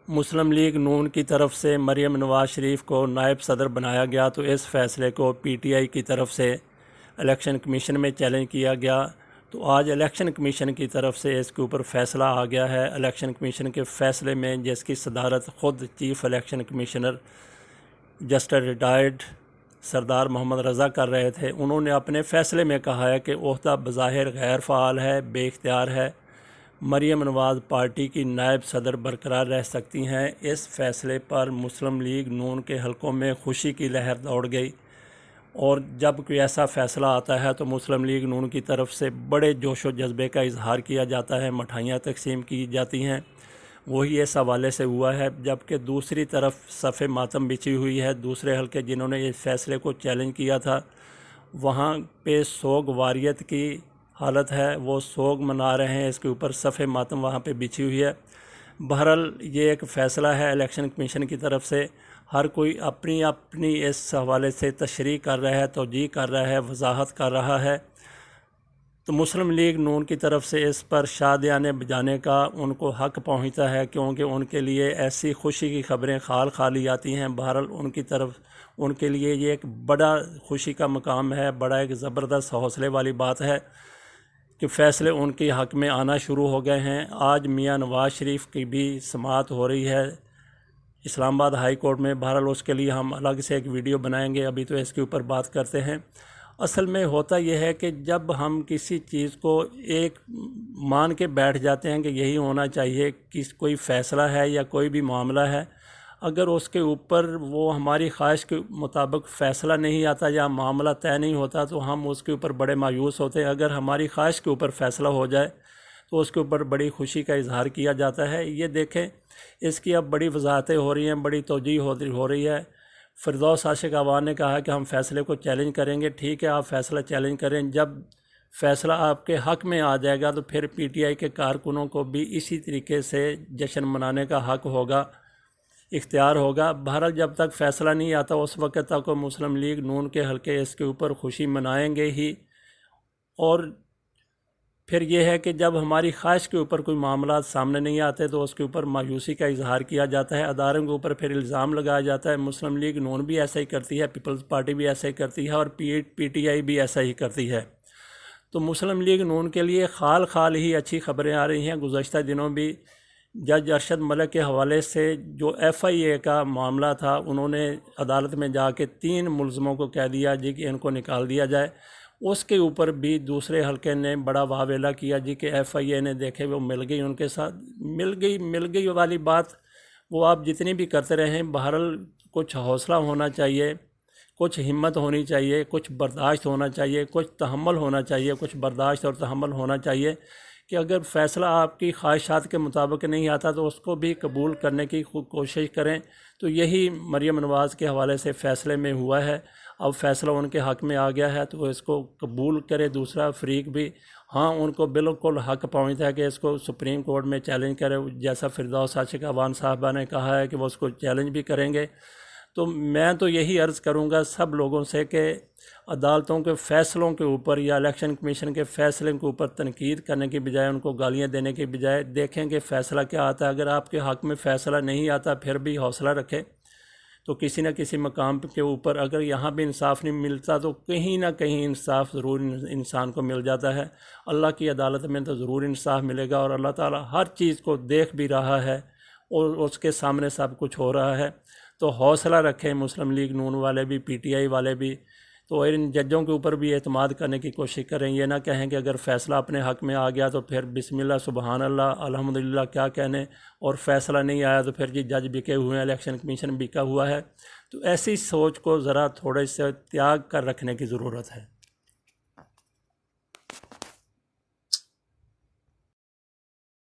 مسلم league نون کی طرف سے مریم نواز شریف کو نائب صدر بنایا گیا تو اس فیصلے کو پی ٹی آئی کی طرف سے الیکشن کمیشن میں چیلنج کیا گیا۔ تو آج الیکشن کمیشن کی طرف سے اس کے اوپر فیصلہ آ گیا ہے۔ الیکشن کمیشن کے فیصلے میں جس کی صدارت خود chief election commissioner justice retired سردار محمد رضا کر رہے تھے، انہوں نے اپنے فیصلے میں کہا ہے کہ عہدہ بظاہر غیر فعال ہے، بے اختیار ہے، مریم نواز پارٹی کی نائب صدر برقرار رہ سکتی ہیں۔ اس فیصلے پر مسلم لیگ نون کے حلقوں میں خوشی کی لہر دوڑ گئی، اور جب کوئی ایسا فیصلہ آتا ہے تو مسلم لیگ نون کی طرف سے بڑے جوش و جذبے کا اظہار کیا جاتا ہے، مٹھائیاں تقسیم کی جاتی ہیں۔ وہی اس حوالے سے ہوا ہے، جبکہ دوسری طرف صف ماتم بچھی ہوئی ہے۔ دوسرے حلقے جنہوں نے اس فیصلے کو چیلنج کیا تھا، وہاں پہ سوگ واریت کی حالت ہے، وہ سوگ منا رہے ہیں، اس کے اوپر صف ماتم وہاں پہ بچھی ہوئی ہے۔ بہرحال یہ ایک فیصلہ ہے الیکشن کمیشن کی طرف سے، ہر کوئی اپنی اپنی اس حوالے سے تشریح کر رہا ہے، توجیہ کر رہا ہے، وضاحت کر رہا ہے۔ تو مسلم لیگ نون کی طرف سے اس پر شادیانے بجانے کا ان کو حق پہنچتا ہے، کیونکہ ان کے لیے ایسی خوشی کی خبریں خال خالی آتی ہیں۔ بہرحال ان کے لیے یہ ایک بڑا خوشی کا مقام ہے، بڑا ایک زبردست حوصلے والی بات ہے کہ فیصلے ان کے حق میں آنا شروع ہو گئے ہیں۔ آج میاں نواز شریف کی بھی سماعت ہو رہی ہے اسلام آباد ہائی کورٹ میں۔ بہرحال اس کے لیے ہم الگ سے ایک ویڈیو بنائیں گے، ابھی تو اس کے اوپر بات کرتے ہیں۔ اصل میں ہوتا یہ ہے کہ جب ہم کسی چیز کو ایک مان کے بیٹھ جاتے ہیں کہ یہی ہونا چاہیے، کوئی فیصلہ ہے یا کوئی بھی معاملہ ہے، اگر اس کے اوپر وہ ہماری خواہش کے مطابق فیصلہ نہیں آتا یا معاملہ طے نہیں ہوتا تو ہم اس کے اوپر بڑے مایوس ہوتے ہیں۔ اگر ہماری خواہش کے اوپر فیصلہ ہو جائے تو اس کے اوپر بڑی خوشی کا اظہار کیا جاتا ہے۔ یہ دیکھیں، اس کی اب بڑی وضاحتیں ہو رہی ہیں، بڑی توجیہ ہو رہی ہے۔ فردوس عاشق اعوان نے کہا کہ ہم فیصلے کو چیلنج کریں گے۔ ٹھیک ہے، آپ فیصلہ چیلنج کریں، جب فیصلہ آپ کے حق میں آ جائے گا تو پھر پی ٹی آئی کے کارکنوں کو بھی اسی طریقے سے جشن منانے کا حق ہوگا، اختیار ہوگا۔ بہرحال جب تک فیصلہ نہیں آتا اس وقت تک مسلم لیگ نون کے حلقے اس کے اوپر خوشی منائیں گے ہی، اور پھر یہ ہے کہ جب ہماری خواہش کے اوپر کوئی معاملات سامنے نہیں آتے تو اس کے اوپر مایوسی کا اظہار کیا جاتا ہے، اداروں کے اوپر پھر الزام لگایا جاتا ہے۔ مسلم لیگ نون بھی ایسا ہی کرتی ہے، پیپلز پارٹی بھی ایسا ہی کرتی ہے، اور پی ٹی آئی بھی ایسا ہی کرتی ہے۔ تو مسلم لیگ نون کے لیے خال ہی اچھی خبریں آ رہی ہیں۔ گزشتہ دنوں بھی جج ارشد ملک کے حوالے سے جو ایف آئی اے کا معاملہ تھا، انہوں نے عدالت میں جا کے 3 ملزموں کو کہہ دیا جی کہ ان کو نکال دیا جائے۔ اس کے اوپر بھی دوسرے حلقے نے بڑا واویلا کیا جی کہ ایف آئی اے نے دیکھے وہ مل گئی، ان کے ساتھ مل گئی والی بات وہ آپ جتنی بھی کرتے رہیں، بہرحال کچھ حوصلہ ہونا چاہیے، کچھ ہمت ہونی چاہیے، کچھ برداشت ہونا چاہیے، کچھ تحمل ہونا چاہیے، کچھ برداشت اور تحمل ہونا چاہیے کہ اگر فیصلہ آپ کی خواہشات کے مطابق نہیں آتا تو اس کو بھی قبول کرنے کی کوشش کریں۔ تو یہی مریم نواز کے حوالے سے فیصلے میں ہوا ہے۔ اب فیصلہ ان کے حق میں آ گیا ہے تو اس کو قبول کرے دوسرا فریق بھی۔ ہاں، ان کو بالکل حق پہنچتا ہے کہ اس کو سپریم کورٹ میں چیلنج کرے، جیسا فردوس عاشق اعوان صاحبہ نے کہا ہے کہ وہ اس کو چیلنج بھی کریں گے۔ تو میں تو یہی عرض کروں گا سب لوگوں سے کہ عدالتوں کے فیصلوں کے اوپر یا الیکشن کمیشن کے فیصلے کے اوپر تنقید کرنے کی بجائے، ان کو گالیاں دینے کی بجائے دیکھیں کہ فیصلہ کیا آتا ہے۔ اگر آپ کے حق میں فیصلہ نہیں آتا پھر بھی حوصلہ رکھیں، تو کسی نہ کسی مقام کے اوپر اگر یہاں بھی انصاف نہیں ملتا تو کہیں نہ کہیں انصاف ضرور انسان کو مل جاتا ہے۔ اللہ کی عدالت میں تو ضرور انصاف ملے گا، اور اللہ تعالیٰ ہر چیز کو دیکھ بھی رہا ہے اور اس کے سامنے سب کچھ ہو رہا ہے۔ تو حوصلہ رکھیں مسلم لیگ نون والے بھی، پی ٹی آئی والے بھی، تو ان ججوں کے اوپر بھی اعتماد کرنے کی کوشش کریں۔ یہ نہ کہیں کہ اگر فیصلہ اپنے حق میں آ گیا تو پھر بسم اللہ سبحان اللہ الحمدللہ کیا کہنے، اور فیصلہ نہیں آیا تو پھر جی جج بکے ہوئے ہیں، الیکشن کمیشن بکا ہوا ہے۔ تو ایسی سوچ کو ذرا تھوڑے سے تیاگ کر رکھنے کی ضرورت ہے۔